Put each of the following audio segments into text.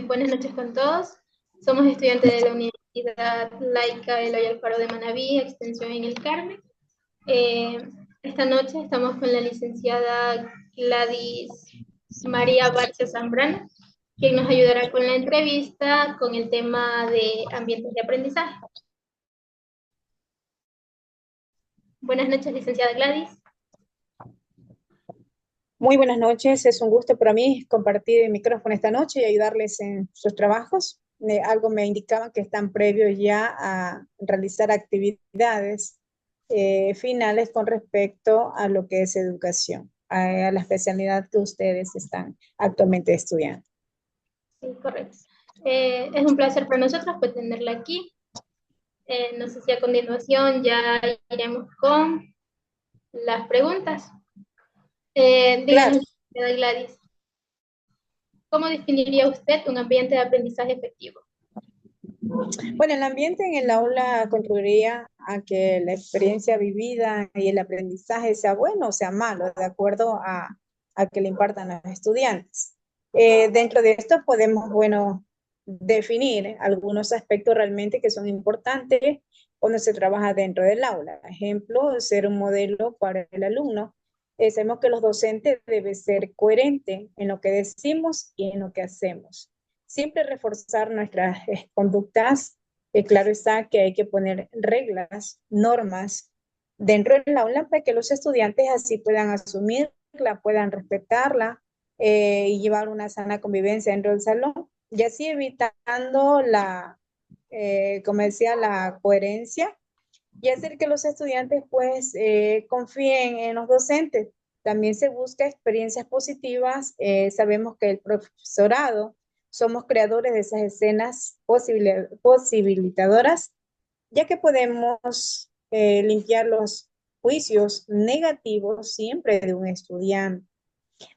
Buenas noches con todos. Somos estudiantes de la Universidad Laica Eloy Alfaro de Manabí, extensión en el Carmen. Eh, esta noche estamos con la licenciada Gladys María Barcia Zambrano, quien nos ayudará con la entrevista con el tema de ambientes de aprendizaje. Buenas noches, licenciada Gladys. Muy buenas noches, es un gusto para mí compartir el micrófono esta noche y ayudarles en sus trabajos. Algo me indicaban que están previos ya a realizar actividades finales con respecto a lo que es educación, a la especialidad que ustedes están actualmente estudiando. Sí, correcto. Es un placer para nosotros pues, tenerla aquí. No sé si a continuación ya iremos con las preguntas. Claro. Díganos, Gladys, ¿cómo definiría usted un ambiente de aprendizaje efectivo? Bueno, el ambiente en el aula contribuiría a que la experiencia vivida y el aprendizaje sea bueno o sea malo, de acuerdo a que le impartan a los estudiantes. Dentro de esto podemos, bueno, definir algunos aspectos realmente que son importantes cuando se trabaja dentro del aula. Ejemplo, ser un modelo para el alumno. Sabemos que los docentes deben ser coherentes en lo que decimos y en lo que hacemos. Siempre reforzar nuestras conductas. Claro está que hay que poner reglas, normas dentro del aula para que los estudiantes así puedan asumirla, puedan respetarla y llevar una sana convivencia dentro del salón y así evitando como decía, la coherencia y hacer que los estudiantes pues confíen en los docentes. También se busca experiencias positivas. Sabemos que el profesorado somos creadores de esas escenas posibilitadoras, ya que podemos limpiar los juicios negativos siempre de un estudiante.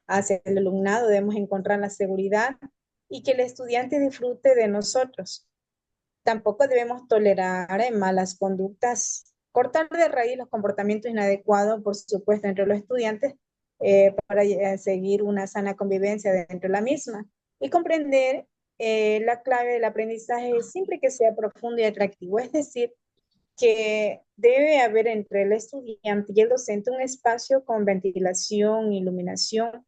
Hacia el alumnado debemos encontrar la seguridad y que el estudiante disfrute de nosotros. Tampoco debemos tolerar malas conductas, cortar de raíz los comportamientos inadecuados, por supuesto, entre los estudiantes, para seguir una sana convivencia dentro de la misma y comprender la clave del aprendizaje siempre que sea profundo y atractivo, es decir, que debe haber entre el estudiante y el docente un espacio con ventilación, iluminación,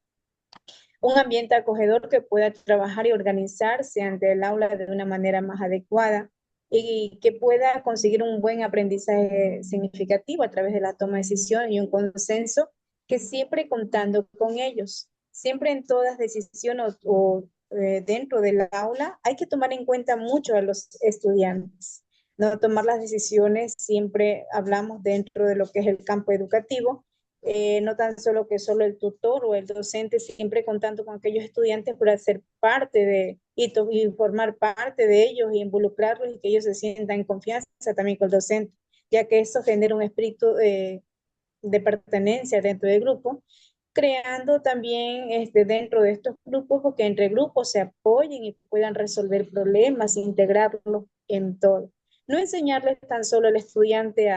un ambiente acogedor que pueda trabajar y organizarse ante el aula de una manera más adecuada y que pueda conseguir un buen aprendizaje significativo a través de la toma de decisión y un consenso que siempre contando con ellos. Siempre en todas decisiones dentro del aula hay que tomar en cuenta mucho a los estudiantes. No tomar las decisiones, siempre hablamos dentro de lo que es el campo educativo, no tan solo que solo el tutor o el docente, siempre contando con aquellos estudiantes para ser parte de y formar parte de ellos y involucrarlos y que ellos se sientan en confianza también con el docente, ya que eso genera un espíritu de pertenencia dentro del grupo, creando también dentro de estos grupos, porque entre grupos se apoyen y puedan resolver problemas, integrarlos en todo. No enseñarles tan solo al estudiante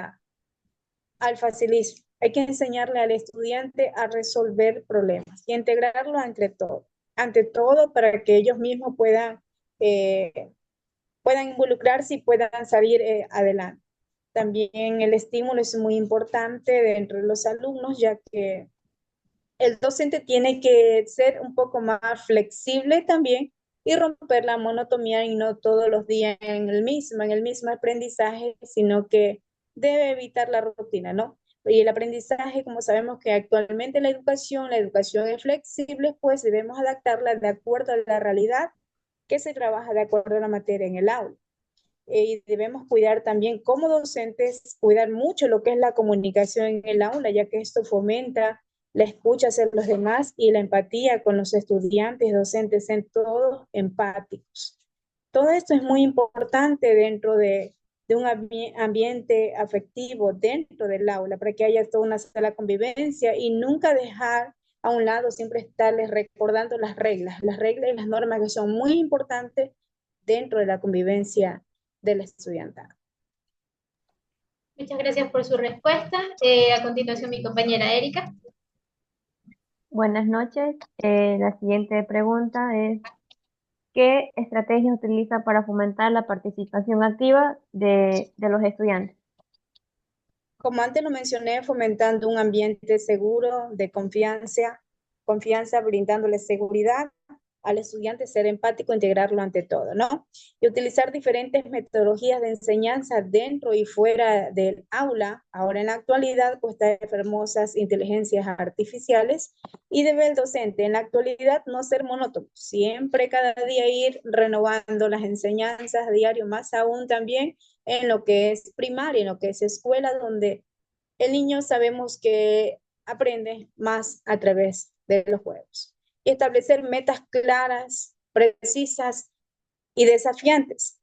al facilismo. Hay que enseñarle al estudiante a resolver problemas y integrarlo ante todo para que ellos mismos eh, puedan involucrarse y puedan salir adelante. También el estímulo es muy importante dentro de los alumnos, ya que el docente tiene que ser un poco más flexible también y romper la monotonía y no todos los días en el mismo aprendizaje, sino que debe evitar la rutina, ¿no? Y el aprendizaje, como sabemos que actualmente la educación es flexible, pues debemos adaptarla de acuerdo a la realidad que se trabaja de acuerdo a la materia en el aula. Y debemos cuidar también como docentes, cuidar mucho lo que es la comunicación en el aula, ya que esto fomenta la escucha hacia los demás y la empatía con los estudiantes, docentes, en todos empáticos. Todo esto es muy importante dentro de un ambiente afectivo dentro del aula, para que haya toda una sala convivencia y nunca dejar a un lado, siempre estarles recordando las reglas y las normas que son muy importantes dentro de la convivencia del estudiantado. Muchas gracias por su respuesta. A continuación, mi compañera Erika. Buenas noches. La siguiente pregunta es, ¿Qué estrategia utiliza para fomentar la participación activa de los estudiantes? Como antes lo mencioné, fomentando un ambiente seguro, de confianza, brindándole seguridad al estudiante, ser empático, integrarlo ante todo, ¿no? Y utilizar diferentes metodologías de enseñanza dentro y fuera del aula. Ahora en la actualidad, pues está hermosas inteligencias artificiales y debe el docente en la actualidad no ser monótono, siempre cada día ir renovando las enseñanzas a diario, más aún también en lo que es primaria, en lo que es escuela, donde el niño sabemos que aprende más a través de los juegos. Y establecer metas claras, precisas y desafiantes.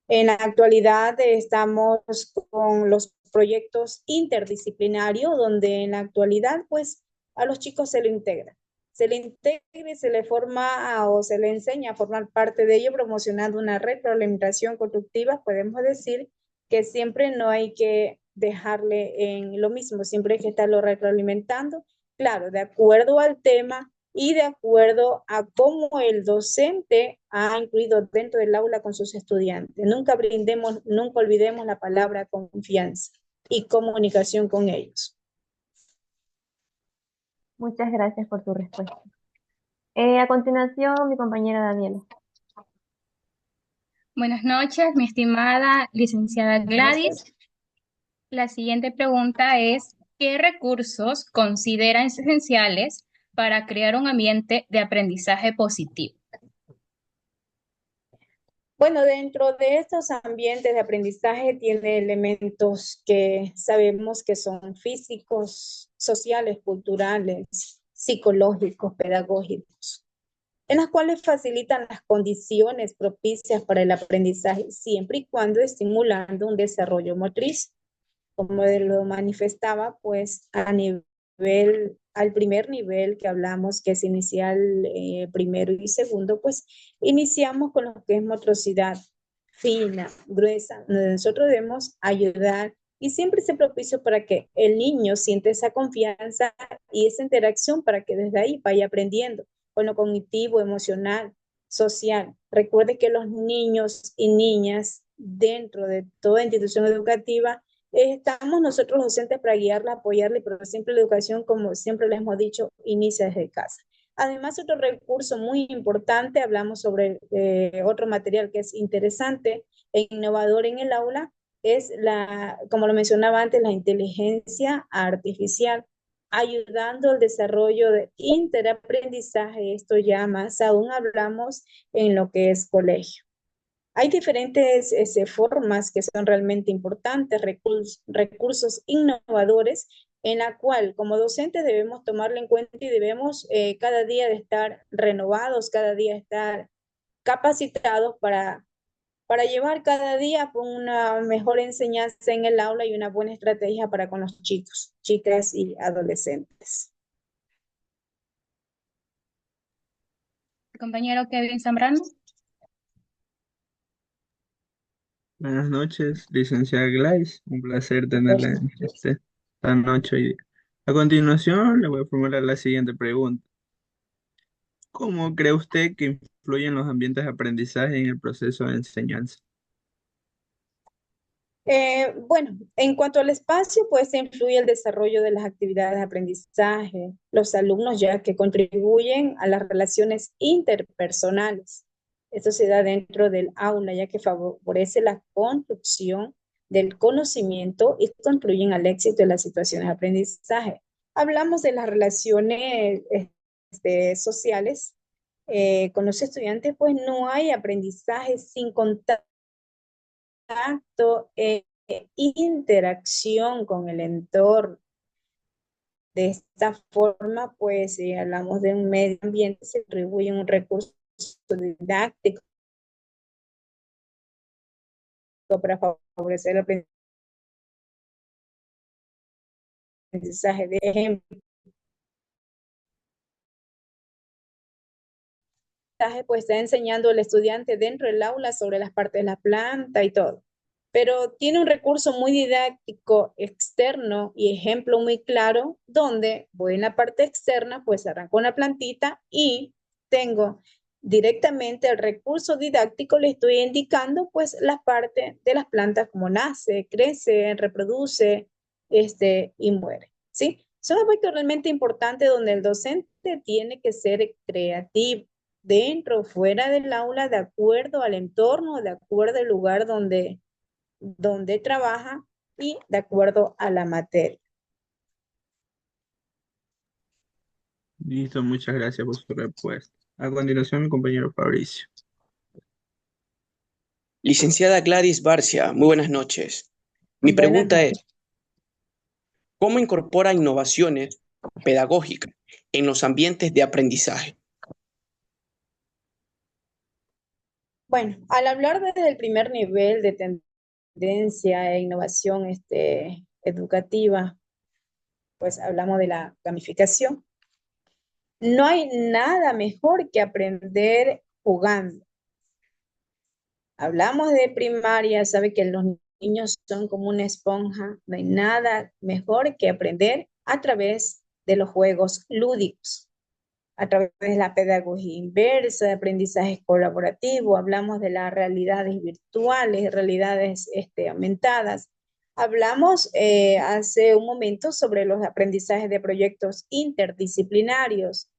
En la actualidad estamos con los proyectos interdisciplinarios, donde en la actualidad, pues, a los chicos se le integra y se le forma o se le enseña a formar parte de ello, promocionando una retroalimentación constructiva. Podemos decir que siempre no hay que dejarle en lo mismo, siempre hay que estarlo retroalimentando, claro, de acuerdo al tema y de acuerdo a cómo el docente ha incluido dentro del aula con sus estudiantes. Nunca olvidemos la palabra confianza y comunicación con ellos. Muchas gracias por tu respuesta. A continuación, mi compañera Daniela. Buenas noches, mi estimada licenciada Gladys. La siguiente pregunta es, ¿qué recursos consideran esenciales para crear un ambiente de aprendizaje positivo? Bueno, dentro de estos ambientes de aprendizaje tiene elementos que sabemos que son físicos, sociales, culturales, psicológicos, pedagógicos, en las cuales facilitan las condiciones propicias para el aprendizaje, siempre y cuando estimulando un desarrollo motriz, como lo manifestaba, pues al primer nivel que hablamos, que es inicial, primero y segundo, pues iniciamos con lo que es motricidad fina, gruesa, donde nosotros debemos ayudar y siempre se propicio para que el niño siente esa confianza y esa interacción para que desde ahí vaya aprendiendo con lo cognitivo, emocional, social. Recuerde que los niños y niñas dentro de toda institución educativa estamos nosotros los docentes para guiarla, apoyarle, pero siempre la educación, como siempre les hemos dicho, inicia desde casa. Además, otro recurso muy importante, hablamos sobre otro material que es interesante e innovador en el aula, es como lo mencionaba antes, la inteligencia artificial, ayudando al desarrollo de interaprendizaje. Esto ya más aún hablamos en lo que es colegio. Hay diferentes formas que son realmente importantes, recursos innovadores, en la cual como docentes debemos tomarlo en cuenta y debemos cada día de estar renovados, cada día estar capacitados para llevar cada día una mejor enseñanza en el aula y una buena estrategia para con los chicos, chicas y adolescentes. Compañero Kevin Zambrano. Buenas noches, licenciada Gladys. Un placer tenerla en esta noche hoy día. A continuación, le voy a formular la siguiente pregunta. ¿Cómo cree usted que influyen los ambientes de aprendizaje en el proceso de enseñanza? Bueno, en cuanto al espacio, pues influye el desarrollo de las actividades de aprendizaje, los alumnos ya que contribuyen a las relaciones interpersonales. Esto se da dentro del aula, ya que favorece la construcción del conocimiento y contribuyen al éxito de las situaciones de aprendizaje. Hablamos de las relaciones sociales con los estudiantes, pues no hay aprendizaje sin contacto, interacción con el entorno. De esta forma, pues, si hablamos de un medio ambiente, se atribuye un recurso didáctico para favorecer el aprendizaje. De ejemplo, pues está enseñando al estudiante dentro del aula sobre las partes de la planta y todo. Pero tiene un recurso muy didáctico externo y ejemplo muy claro, donde voy en la parte externa, pues arranco una plantita y tengo directamente el recurso didáctico le estoy indicando pues las partes de las plantas como nace, crece, reproduce, y muere, ¿sí? Son aspectos realmente importantes donde el docente tiene que ser creativo, dentro o fuera del aula, de acuerdo al entorno, de acuerdo al lugar donde trabaja y de acuerdo a la materia. Listo, muchas gracias por su respuesta. A continuación, mi compañero Fabricio. Licenciada Gladys Barcia, muy buenas noches. Mi Buenas pregunta noches. es, ¿cómo incorpora innovaciones pedagógicas en los ambientes de aprendizaje? Bueno, al hablar desde el primer nivel de tendencia e innovación educativa, pues hablamos de la gamificación. No hay nada mejor que aprender jugando. Hablamos de primaria, sabe que los niños son como una esponja. No hay nada mejor que aprender a través de los juegos lúdicos, a través de la pedagogía inversa, de aprendizaje colaborativo. Hablamos de las realidades virtuales, realidades aumentadas. Hablamos hace un momento sobre los aprendizajes de proyectos interdisciplinarios,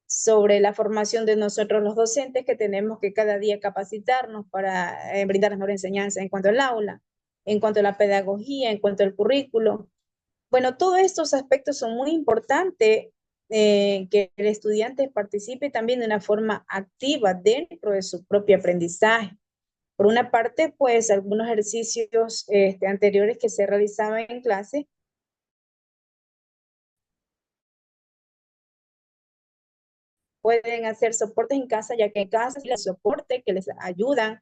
sobre la formación de nosotros los docentes, que tenemos que cada día capacitarnos para brindar mejor enseñanza en cuanto al aula, en cuanto a la pedagogía, en cuanto al currículo. Bueno, todos estos aspectos son muy importantes, que el estudiante participe también de una forma activa dentro de su propio aprendizaje. Por una parte, pues algunos ejercicios anteriores que se realizaban en clase pueden hacer soportes en casa, ya que en casa hay soporte que les ayudan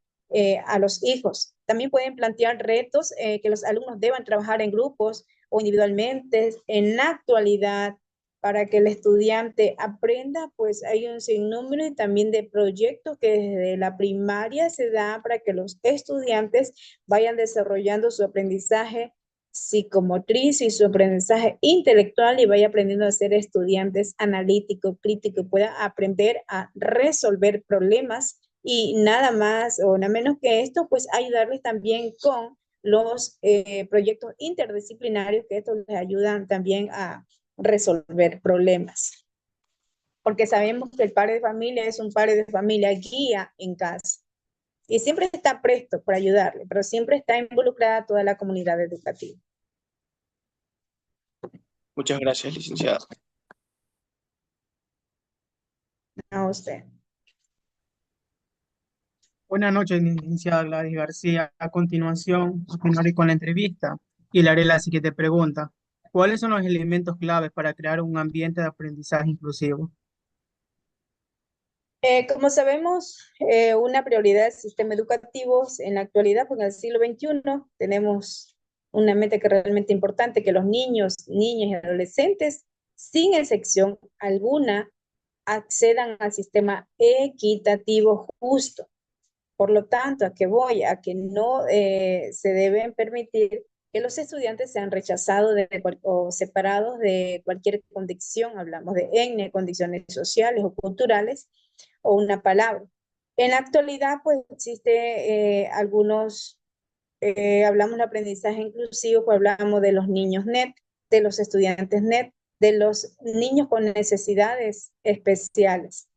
a los hijos. También pueden plantear retos que los alumnos deban trabajar en grupos o individualmente. En la actualidad, para que el estudiante aprenda, pues hay un sinnúmero también de proyectos que desde la primaria se da para que los estudiantes vayan desarrollando su aprendizaje psicomotriz y su aprendizaje intelectual, y vaya aprendiendo a ser estudiantes analíticos, críticos, pueda aprender a resolver problemas, y nada más o nada menos que esto, pues ayudarles también con los proyectos interdisciplinarios, que estos les ayudan también a resolver problemas. Porque sabemos que el padre de familia es un padre de familia guía en casa y siempre está presto para ayudarle, pero siempre está involucrada toda la comunidad educativa. Muchas gracias, licenciada. A usted. Buenas noches, licenciada Gladys García. A continuación, continuaré con la entrevista y le haré la siguiente pregunta. ¿Cuáles son los elementos claves para crear un ambiente de aprendizaje inclusivo? Como sabemos, una prioridad del sistema educativo en la actualidad, pues en el siglo XXI, tenemos una meta que es realmente importante, que los niños, niñas y adolescentes, sin excepción alguna, accedan al sistema equitativo justo. Por lo tanto, ¿a qué voy? A que no se deben permitir que los estudiantes sean rechazados o separados de cualquier condición. Hablamos de etnia, condiciones sociales o culturales, o una palabra. En la actualidad, pues existe hablamos de aprendizaje inclusivo, pues hablamos de los niños NET, de los estudiantes NET, de los niños con necesidades especiales.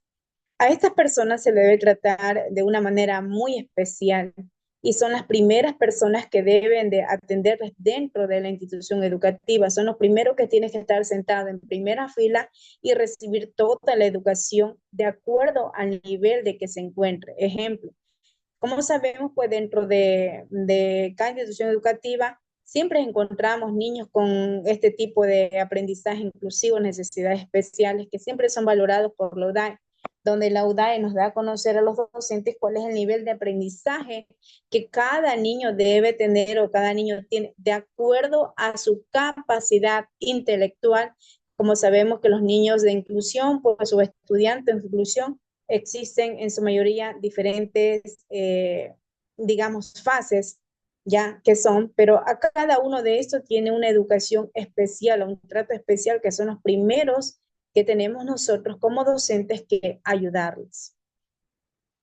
A estas personas se le debe tratar de una manera muy especial, y son las primeras personas que deben de atenderles dentro de la institución educativa. Son los primeros que tienen que estar sentados en primera fila y recibir toda la educación de acuerdo al nivel de que se encuentre. Ejemplo, como sabemos, pues dentro de cada institución educativa siempre encontramos niños con este tipo de aprendizaje inclusivo, necesidades especiales, que siempre son valorados por la UDAE, donde la UDAE nos da a conocer a los docentes cuál es el nivel de aprendizaje que cada niño debe tener, o cada niño tiene, de acuerdo a su capacidad intelectual. Como sabemos que los niños de inclusión, pues, o estudiantes de inclusión, existen en su mayoría diferentes, digamos, fases, ya que son, pero a cada uno de estos tiene una educación especial, un trato especial, que son los primeros que tenemos nosotros como docentes que ayudarles.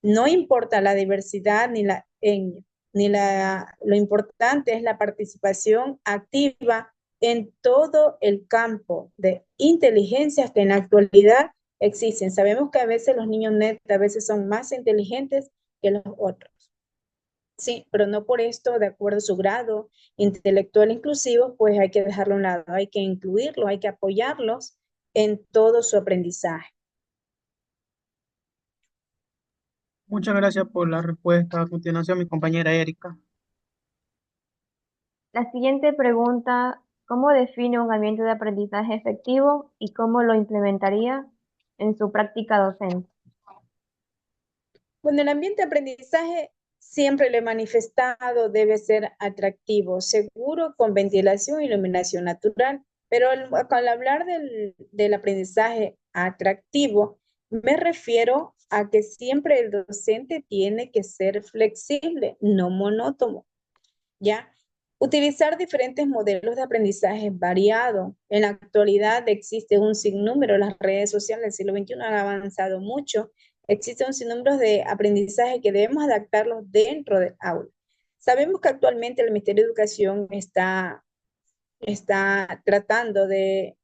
No importa la diversidad ni la etnia, lo importante es la participación activa en todo el campo de inteligencias que en la actualidad existen. Sabemos que a veces los niños NET a veces son más inteligentes que los otros. Sí, pero no por esto, de acuerdo a su grado intelectual inclusivo, pues hay que dejarlo a un lado, hay que incluirlo, hay que apoyarlos en todo su aprendizaje. Muchas gracias por la respuesta. A continuación, mi compañera Erika. La siguiente pregunta, ¿cómo define un ambiente de aprendizaje efectivo y cómo lo implementaría en su práctica docente? Bueno, el ambiente de aprendizaje siempre lo he manifestado, debe ser atractivo, seguro, con ventilación e iluminación natural. Pero al hablar del aprendizaje atractivo, me refiero a que siempre el docente tiene que ser flexible, no monótono, ¿ya? Utilizar diferentes modelos de aprendizaje variado. En la actualidad existe un sinnúmero, las redes sociales del siglo XXI han avanzado mucho. Existe un sinnúmero de aprendizaje que debemos adaptarlos dentro del aula. Sabemos que actualmente el Ministerio de Educación está tratando de,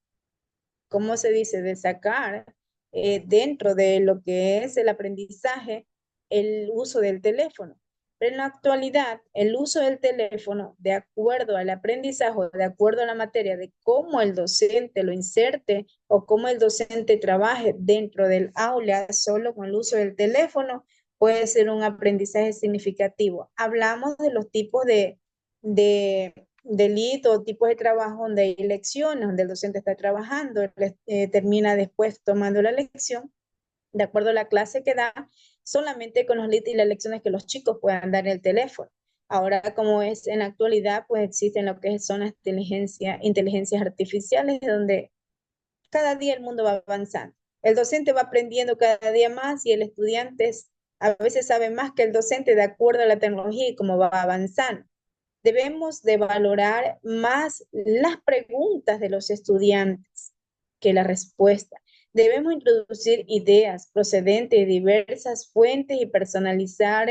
¿cómo se dice?, de sacar dentro de lo que es el aprendizaje el uso del teléfono. Pero en la actualidad, el uso del teléfono, de acuerdo al aprendizaje, de acuerdo a la materia, de cómo el docente lo inserte o cómo el docente trabaje dentro del aula solo con el uso del teléfono, puede ser un aprendizaje significativo. Hablamos de los tipos de delito o tipos de trabajo donde hay lecciones, donde el docente está trabajando, termina después tomando la lección, de acuerdo a la clase que da, solamente con los leads y las lecciones que los chicos puedan dar en el teléfono. Ahora, como es en la actualidad, pues existen lo que son las inteligencias artificiales, donde cada día el mundo va avanzando. El docente va aprendiendo cada día más y el estudiante a veces sabe más que el docente de acuerdo a la tecnología y cómo va avanzando. Debemos de valorar más las preguntas de los estudiantes que la respuesta. Debemos introducir ideas procedentes de diversas fuentes y personalizar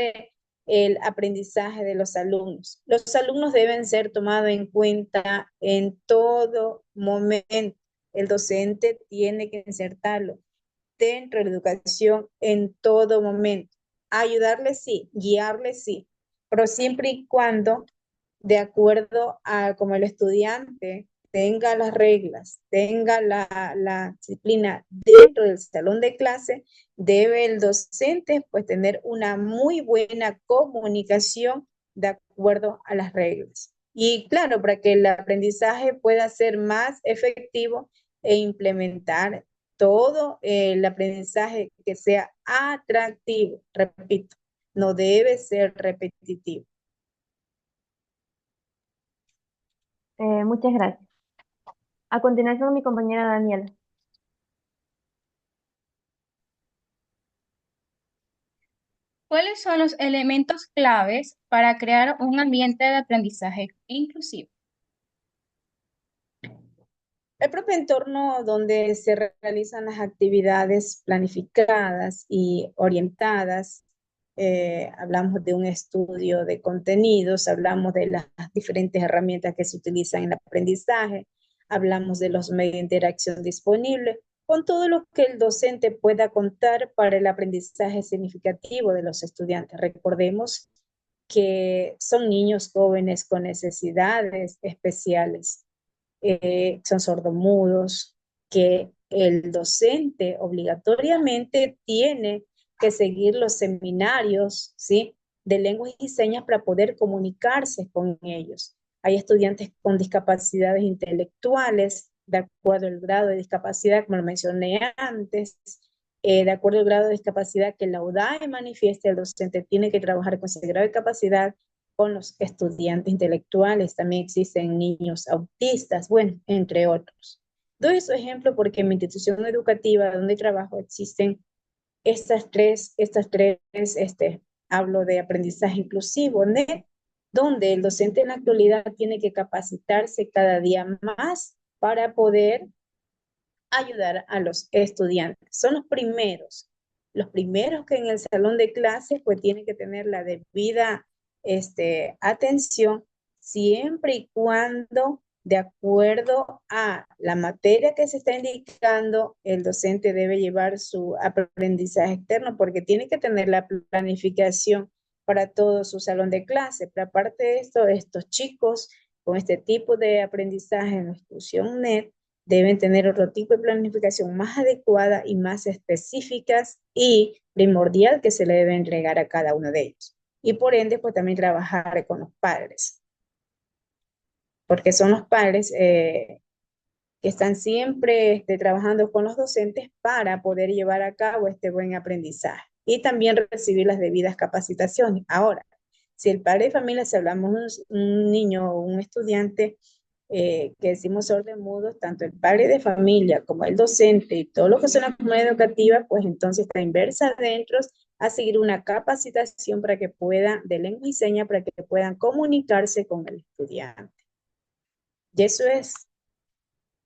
el aprendizaje de los alumnos. Los alumnos deben ser tomados en cuenta en todo momento. El docente tiene que insertarlo dentro de la educación en todo momento. Ayudarles sí, guiarles sí, pero siempre y cuando de acuerdo a como el estudiante tenga las reglas, tenga la disciplina dentro del salón de clase, debe el docente pues tener una muy buena comunicación de acuerdo a las reglas. Y claro, para que el aprendizaje pueda ser más efectivo e implementar todo el aprendizaje que sea atractivo, repito, no debe ser repetitivo. Muchas gracias. A continuación, mi compañera Daniela. ¿Cuáles son los elementos claves para crear un ambiente de aprendizaje inclusivo? El propio entorno donde se realizan las actividades planificadas y orientadas, hablamos de un estudio de contenidos, hablamos de las diferentes herramientas que se utilizan en el aprendizaje, hablamos de los medios de interacción disponibles, con todo lo que el docente pueda contar para el aprendizaje significativo de los estudiantes. Recordemos que son niños jóvenes con necesidades especiales, son sordomudos, que el docente obligatoriamente tiene que seguir los seminarios, ¿sí?, de lenguas y señas para poder comunicarse con ellos. Hay estudiantes con discapacidades intelectuales, de acuerdo al grado de discapacidad, como lo mencioné antes, de acuerdo al grado de discapacidad que la UDAE manifieste, el docente tiene que trabajar con ese grado de capacidad con los estudiantes intelectuales. También existen niños autistas, bueno, entre otros. Doy esos ejemplos porque en mi institución educativa donde trabajo existen hablo de aprendizaje inclusivo, donde el docente en la actualidad tiene que capacitarse cada día más para poder ayudar a los estudiantes. Son los primeros Los primeros que en el salón de clases pues tienen que tener la debida atención siempre y cuando de acuerdo a la materia que se está indicando, el docente debe llevar su aprendizaje externo porque tiene que tener la planificación para todo su salón de clase. Pero aparte de esto, estos chicos con este tipo de aprendizaje en la exclusión net deben tener otro tipo de planificación más adecuada y más específicas y primordial que se le debe entregar a cada uno de ellos. Y por ende, pues también trabajar con los padres, porque son los padres que están siempre trabajando con los docentes para poder llevar a cabo este buen aprendizaje y también recibir las debidas capacitaciones. Ahora, si el padre de familia, si hablamos un niño o un estudiante que decimos sordomudos, tanto el padre de familia como el docente y todo lo que son la comunidad educativa, pues entonces está inversa adentro a seguir una capacitación para que puedan, de lengua y señas, para que puedan comunicarse con el estudiante. Y eso es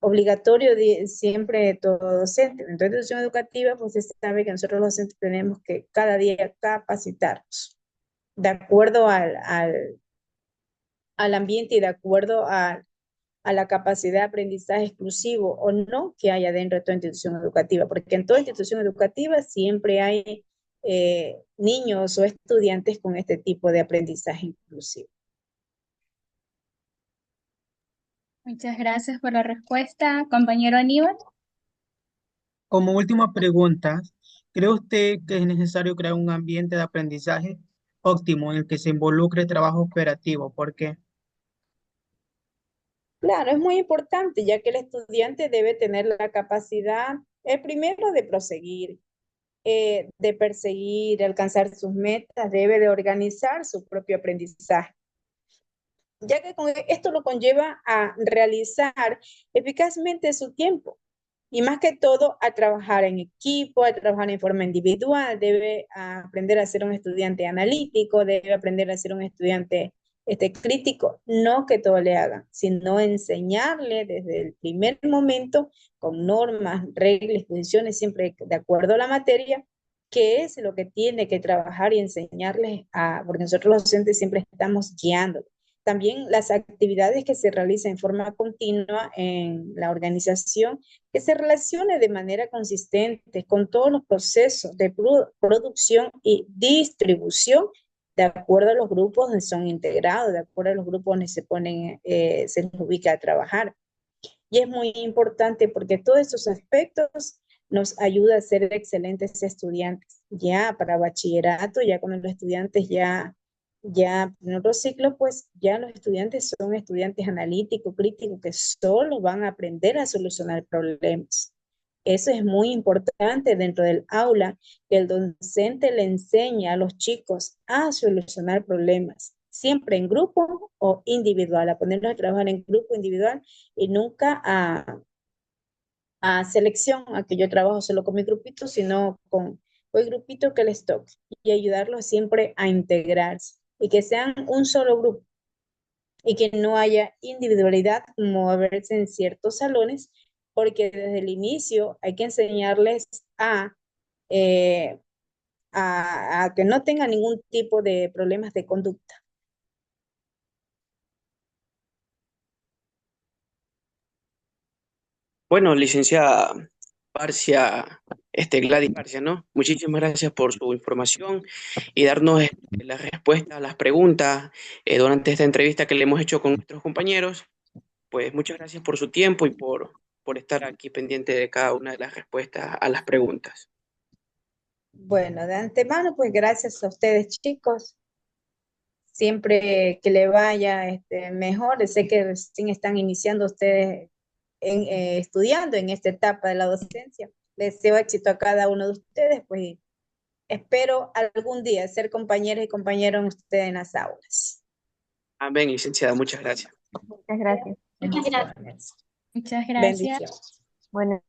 obligatorio siempre de todo docente. En toda institución educativa, pues se sabe que nosotros los docentes tenemos que cada día capacitarnos de acuerdo al ambiente y de acuerdo a la capacidad de aprendizaje exclusivo o no que haya dentro de toda institución educativa, porque en toda institución educativa siempre hay niños o estudiantes con este tipo de aprendizaje inclusivo. Muchas gracias por la respuesta, compañero Aníbal. Como última pregunta, ¿cree usted que es necesario crear un ambiente de aprendizaje óptimo en el que se involucre trabajo operativo? ¿Por qué? Claro, es muy importante, ya que el estudiante debe tener la capacidad, primero, de proseguir, de perseguir, de alcanzar sus metas, debe de organizar su propio aprendizaje, ya que con esto lo conlleva a realizar eficazmente su tiempo y más que todo a trabajar en equipo, a trabajar en forma individual, debe aprender a ser un estudiante analítico, debe aprender a ser un estudiante crítico, no que todo le hagan, sino enseñarle desde el primer momento con normas, reglas, funciones, siempre de acuerdo a la materia, qué es lo que tiene que trabajar y enseñarles porque nosotros los docentes siempre estamos guiando. También las actividades que se realizan en forma continua en la organización, que se relacione de manera consistente con todos los procesos de producción y distribución de acuerdo a los grupos donde son integrados, de acuerdo a los grupos donde se ponen, se les ubica a trabajar. Y es muy importante porque todos estos aspectos nos ayuda a ser excelentes estudiantes. Ya para bachillerato, ya cuando los estudiantes ya en otro ciclo, pues ya los estudiantes son estudiantes analíticos, críticos, que solo van a aprender a solucionar problemas. Eso es muy importante dentro del aula, que el docente le enseña a los chicos a solucionar problemas, siempre en grupo o individual, a ponerlos a trabajar en grupo individual y nunca a selección, a que yo trabajo solo con mi grupito, sino con el grupito que les toque y ayudarlos siempre a integrarse y que sean un solo grupo y que no haya individualidad como a veces en ciertos salones, porque desde el inicio hay que enseñarles eh, a que no tengan ningún tipo de problemas de conducta. Bueno, licenciada Barcia, Gladys Barcia, ¿no? Muchísimas gracias por su información y darnos la respuesta a las preguntas durante esta entrevista que le hemos hecho con nuestros compañeros. Pues muchas gracias por su tiempo y por estar aquí pendiente de cada una de las respuestas a las preguntas. Bueno, de antemano, pues gracias a ustedes, chicos. Siempre que le vaya mejor. Sé que recién están iniciando ustedes estudiando en esta etapa de la docencia. Les deseo éxito a cada uno de ustedes, pues espero algún día ser compañeros y compañeros de ustedes en las aulas. Amén, licenciada, muchas gracias. Muchas gracias. Muchas gracias. Muchas gracias. Bendiciones. Bueno.